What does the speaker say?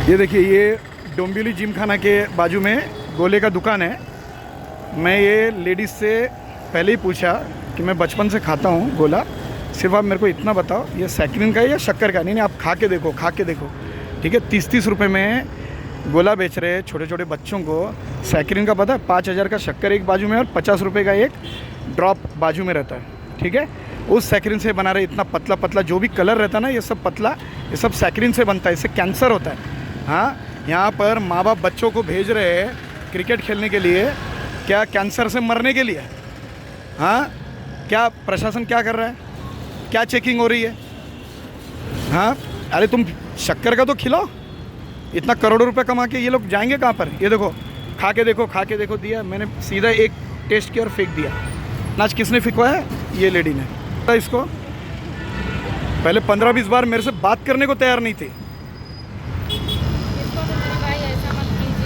ये देखिए, ये डोंबिवली जिम खाना के बाजू में गोले का दुकान है। मैं ये लेडीज़ से पहले ही पूछा कि मैं बचपन से खाता हूँ गोला, सिर्फ आप मेरे को इतना बताओ ये सैक्रिन का है या शक्कर का। नहीं, आप खा के देखो, खा के देखो, ठीक है। 30-30 रुपये में गोला बेच रहे छोटे छोटे बच्चों को। सैक्रिन का पता है 5000 का शक्कर एक बाजू में और 50 रुपये का एक ड्रॉप बाजू में रहता है, ठीक है। उस सैक्रिन से बना रहे, इतना पतला पतला जो भी कलर रहता है ना, ये सब पतला, ये सब सैक्रिन से बनता है। इससे कैंसर होता है। हाँ, यहाँ पर माँ बाप बच्चों को भेज रहे हैं क्रिकेट खेलने के लिए, क्या कैंसर से मरने के लिए? हाँ, क्या प्रशासन क्या कर रहा है? क्या चेकिंग हो रही है? हाँ, अरे तुम शक्कर का तो खिलाओ। इतना करोड़ों रुपए कमा के ये लोग जाएंगे कहाँ पर? ये देखो, खा के देखो, खा के देखो। दिया मैंने, सीधा एक टेस्ट किया और फेंक दिया। नाच किसने फेंकवाया? ये लेडी ने। इसको पहले 15-20 बार मेरे से बात करने को तैयार नहीं थी।